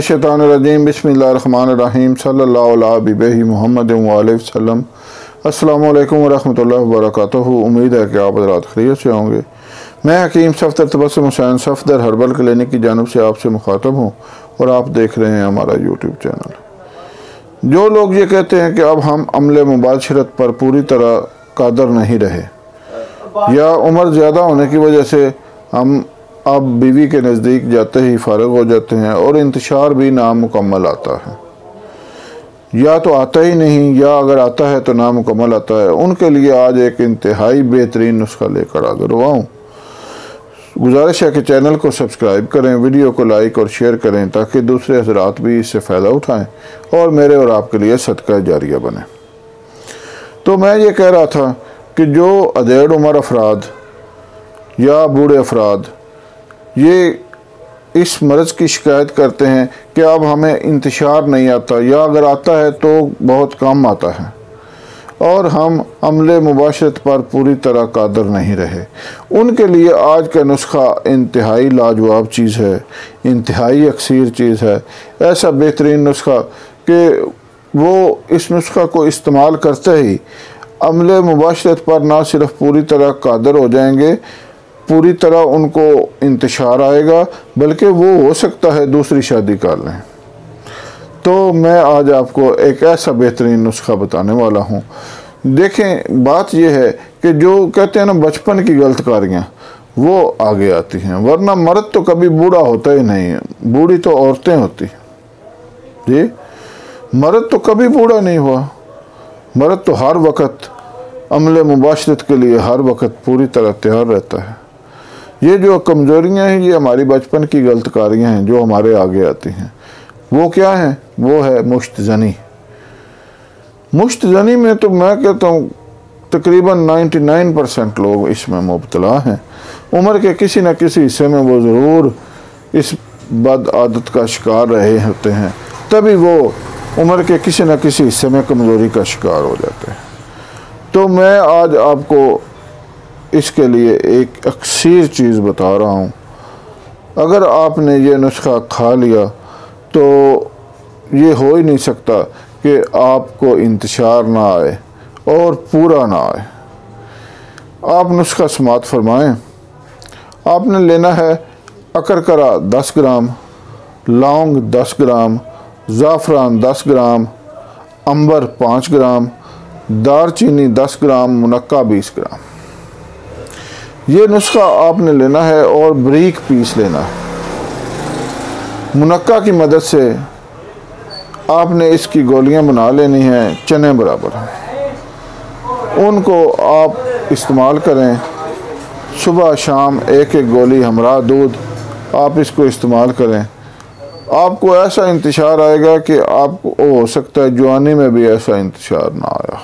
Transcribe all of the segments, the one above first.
शैतानिर्रजीम बिस्मिल्लाहिर्रहमानिर्रहीम सल्लल्लाहु अला हबीबिही मुहम्मद व आलिहि वसल्लम। अस्सलामु अलैकुम वरहमतुल्लाहि वबरकातुहू। उम्मीद है कि आप हज़रात खैरियत से होंगे। मैं हकीम सफ़दर तबस्सुम हुसैन सफ़दर हर्बल क्लिनिक की जानिब से आपसे मुखातब हूँ और आप देख रहे हैं हमारा यूट्यूब चैनल। जो लोग ये कहते हैं कि अब हम अमले मुबाशरत पर पूरी तरह कादर नहीं रहे या उम्र ज़्यादा होने की वजह से हम अब बीवी के नज़दीक जाते ही फारिग हो जाते हैं और इंतशार भी नामुकम्मल आता है, या तो आता ही नहीं या अगर आता है तो नामुकम्मल आता है, उनके लिए आज एक इंतहाई बेहतरीन नुस्खा लेकर हाज़िर हुआ हूँ। गुजारिश है कि चैनल को सब्सक्राइब करें, वीडियो को लाइक और शेयर करें ताकि दूसरे हज़रात भी इससे फ़ायदा उठाएँ और मेरे और आपके लिए सदका जारिया बने। तो मैं ये कह रहा था कि जो अधेड़ उम्र अफराद या बूढ़े अफराद ये इस मर्ज़ की शिकायत करते हैं कि अब हमें इंतशार नहीं आता या अगर आता है तो बहुत कम आता है और हम अमले मुबाशरत पर पूरी तरह कादर नहीं रहे, उनके लिए आज का नुस्खा इंतहाई लाजवाब चीज़ है, इंतहाई अक्सीर चीज़ है। ऐसा बेहतरीन नुस्खा कि वो इस नुस्खा को इस्तेमाल करते ही अमले मुबाशरत पर ना सिर्फ पूरी तरह कादर हो जाएंगे, पूरी तरह उनको इंतशार आएगा, बल्कि वो हो सकता है दूसरी शादी कर लें। तो मैं आज आपको एक ऐसा बेहतरीन नुस्खा बताने वाला हूँ। देखें, बात यह है कि जो कहते हैं ना बचपन की गलतकारियाँ वो आगे आती हैं, वरना मर्द तो कभी बूढ़ा होता ही नहीं है, बूढ़ी तो औरतें होती हैं जी। मर्द तो कभी बूढ़ा नहीं हुआ, मर्द तो हर वक्त अमले मुबाशरत के लिए हर वक्त पूरी तरह तैयार रहता है। ये जो कमज़ोरियाँ हैं ये हमारी बचपन की गलतकारियाँ हैं जो हमारे आगे आती हैं। वो क्या है? वो है मुश्तज़नी। मुश्तज़नी में तो मैं कहता हूँ तकरीबन 99% लोग इसमें मुब्तला हैं। उम्र के किसी न किसी हिस्से में वो ज़रूर इस बद आदत का शिकार रहे होते हैं, तभी वो उम्र के किसी न किसी हिस्से में कमज़ोरी का शिकार हो जाते हैं। तो मैं आज आपको इसके लिए एक अक्सीर चीज़ बता रहा हूँ। अगर आपने ये नुस्खा खा लिया तो ये हो ही नहीं सकता कि आपको इंतशार ना आए और पूरा ना आए। आप नुस्खा समात फरमाएं। आपने लेना है अकरकरा 10 ग्राम, लौंग 10 ग्राम, ज़ाफ़रान 10 ग्राम, अंबर 5 ग्राम, दारचीनी 10 ग्राम, मुनक्का 20 ग्राम। ये नुस्खा आपने लेना है और बारीक पीस लेना है। मुनक्का की मदद से आपने इसकी गोलियां बना लेनी हैं चने बराबर। उनको आप इस्तेमाल करें सुबह शाम, एक एक गोली हमरा दूध आप इसको इस्तेमाल करें। आपको ऐसा इंतशार आएगा कि आपको हो सकता है जवानी में भी ऐसा इंतशार ना आया।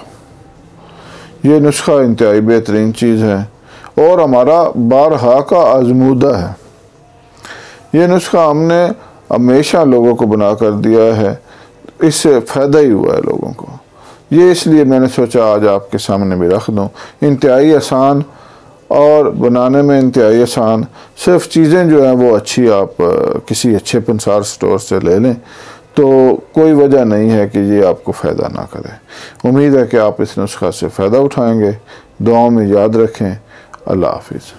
ये नुस्खा इंतहाई बेहतरीन चीज़ है और हमारा बारहा का आजमूदा है। ये नुस्खा हमने हमेशा लोगों को बना कर दिया है, इससे फ़ायदा ही हुआ है लोगों को। ये इसलिए मैंने सोचा आज आपके सामने भी रख दूँ। इंतहाई आसान और बनाने में इंतहाई आसान, सिर्फ चीज़ें जो हैं वो अच्छी आप किसी अच्छे पंसार स्टोर से ले लें तो कोई वजह नहीं है कि ये आपको फ़ायदा ना करे। उम्मीद है कि आप इस नुस्खा से फ़ायदा उठाएंगे। दुआओं में याद रखें। अल्लाह हाफिज़।